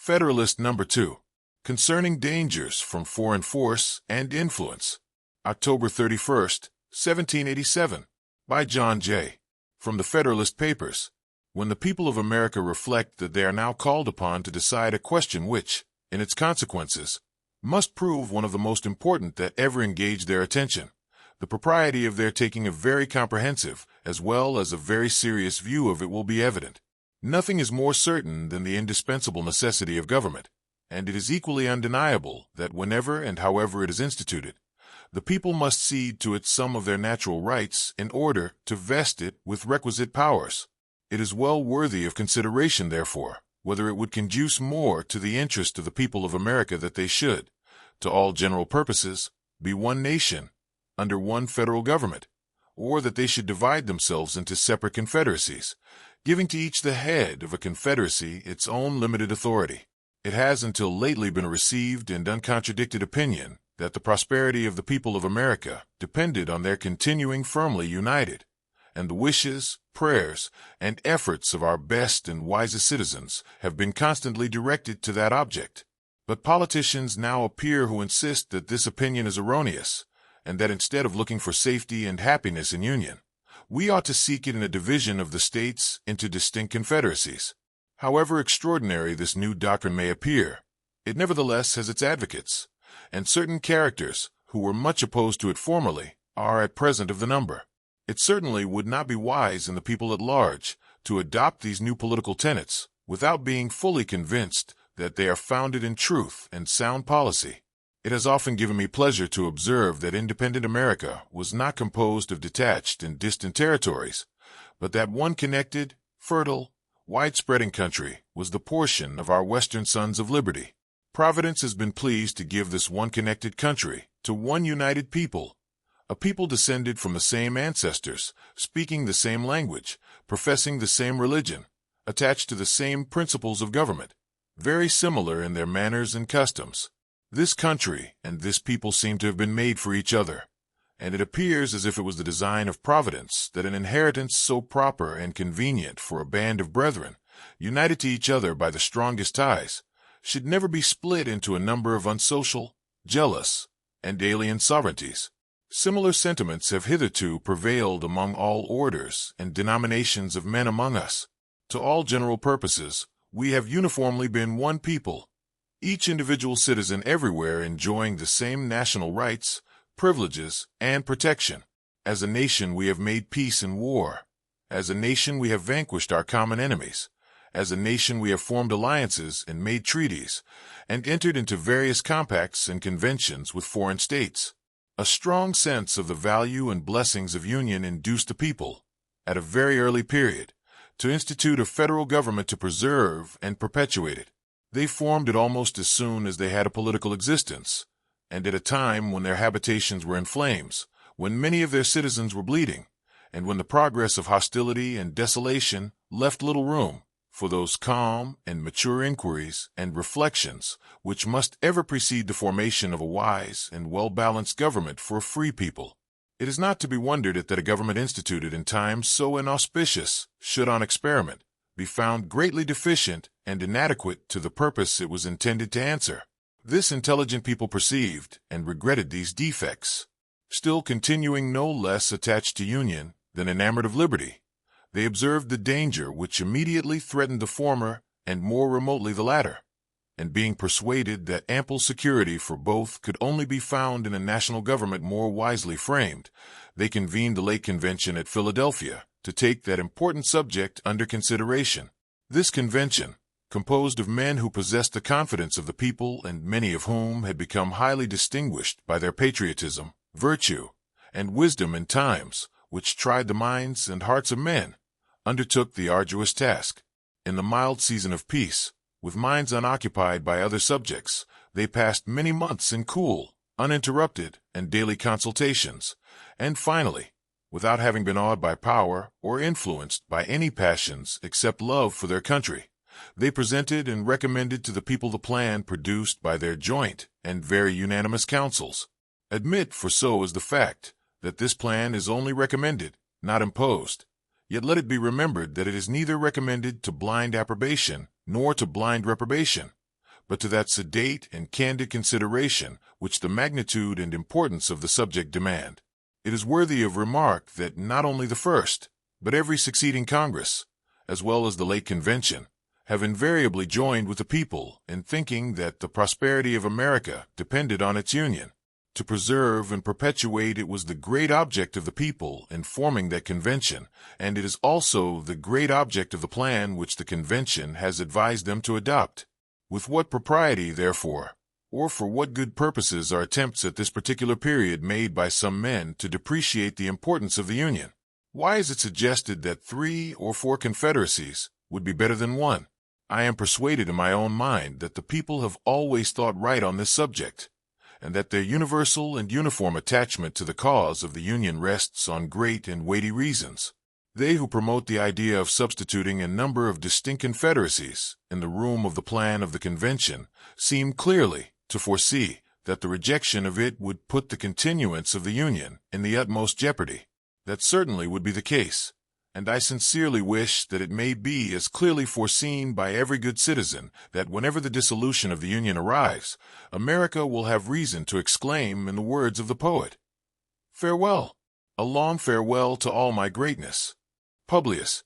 Federalist No. 2, Concerning Dangers from Foreign Force and Influence, October 31st, 1787, by John J. From the Federalist Papers. When the people of America reflect that they are now called upon to decide a question which, in its consequences, must prove one of the most important that ever engaged their attention, the propriety of their taking a very comprehensive as well as a very serious view of it will be evident. Nothing is more certain than the indispensable necessity of government, and it is equally undeniable that whenever and however it is instituted, the people must cede to it some of their natural rights in order to vest it with requisite powers. It is well worthy of consideration, therefore, whether it would conduce more to the interest of the people of America that they should, to all general purposes, be one nation, under one federal government, or that they should divide themselves into separate confederacies, giving to each the head of a confederacy its own limited authority. It has until lately been a received and uncontradicted opinion that the prosperity of the people of America depended on their continuing firmly united, and the wishes, prayers, and efforts of our best and wisest citizens have been constantly directed to that object. But politicians now appear who insist that this opinion is erroneous, and that instead of looking for safety and happiness in union, we ought to seek it in a division of the states into distinct confederacies. However extraordinary this new doctrine may appear, it nevertheless has its advocates, and certain characters who were much opposed to it formerly are at present of the number. It certainly would not be wise in the people at large to adopt these new political tenets without being fully convinced that they are founded in truth and sound policy. It has often given me pleasure to observe that independent America was not composed of detached and distant territories, but that one connected, fertile, wide-spreading country was the portion of our Western Sons of Liberty. Providence has been pleased to give this one connected country to one united people, a people descended from the same ancestors, speaking the same language, professing the same religion, attached to the same principles of government, very similar in their manners and customs. This country and this people seem to have been made for each other, and it appears as if it was the design of Providence that an inheritance so proper and convenient for a band of brethren, united to each other by the strongest ties, should never be split into a number of unsocial, jealous, and alien sovereignties. Similar sentiments have hitherto prevailed among all orders and denominations of men among us. To all general purposes, we have uniformly been one people, each individual citizen everywhere enjoying the same national rights, privileges, and protection. As a nation we have made peace and war. As a nation we have vanquished our common enemies. As a nation we have formed alliances and made treaties, and entered into various compacts and conventions with foreign states. A strong sense of the value and blessings of union induced the people, at a very early period, to institute a federal government to preserve and perpetuate it. They formed it almost as soon as they had a political existence, and at a time when their habitations were in flames, when many of their citizens were bleeding, and when the progress of hostility and desolation left little room for those calm and mature inquiries and reflections which must ever precede the formation of a wise and well-balanced government for a free people. It is not to be wondered at that a government instituted in times so inauspicious should on experiment be found greatly deficient and inadequate to the purpose it was intended to answer. This intelligent people perceived and regretted these defects. Still continuing no less attached to union than enamored of liberty, they observed the danger which immediately threatened the former and more remotely the latter, and being persuaded that ample security for both could only be found in a national government more wisely framed, they convened the late convention at Philadelphia to take that important subject under consideration. This convention, composed of men who possessed the confidence of the people and many of whom had become highly distinguished by their patriotism, virtue, and wisdom in times which tried the minds and hearts of men, undertook the arduous task. In the mild season of peace, with minds unoccupied by other subjects, they passed many months in cool, uninterrupted, and daily consultations, and finally, without having been awed by power or influenced by any passions except love for their country, they presented and recommended to the people the plan produced by their joint and very unanimous councils. Admit, for so is the fact, that this plan is only recommended, not imposed. Yet let it be remembered that it is neither recommended to blind approbation nor to blind reprobation, but to that sedate and candid consideration which the magnitude and importance of the subject demand. It is worthy of remark that not only the first, but every succeeding Congress, as well as the late Convention, have invariably joined with the people in thinking that the prosperity of America depended on its union. To preserve and perpetuate it was the great object of the people in forming that convention, and it is also the great object of the plan which the convention has advised them to adopt. With what propriety, therefore, or for what good purposes are attempts at this particular period made by some men to depreciate the importance of the Union? Why is it suggested that 3 or 4 confederacies would be better than one? I am persuaded in my own mind that the people have always thought right on this subject, and that their universal and uniform attachment to the cause of the Union rests on great and weighty reasons. They who promote the idea of substituting a number of distinct confederacies in the room of the plan of the convention seem clearly to foresee that the rejection of it would put the continuance of the Union in the utmost jeopardy. That certainly would be the case, and I sincerely wish that it may be as clearly foreseen by every good citizen that whenever the dissolution of the Union arrives, America will have reason to exclaim in the words of the poet, "Farewell, a long farewell to all my greatness. Publius,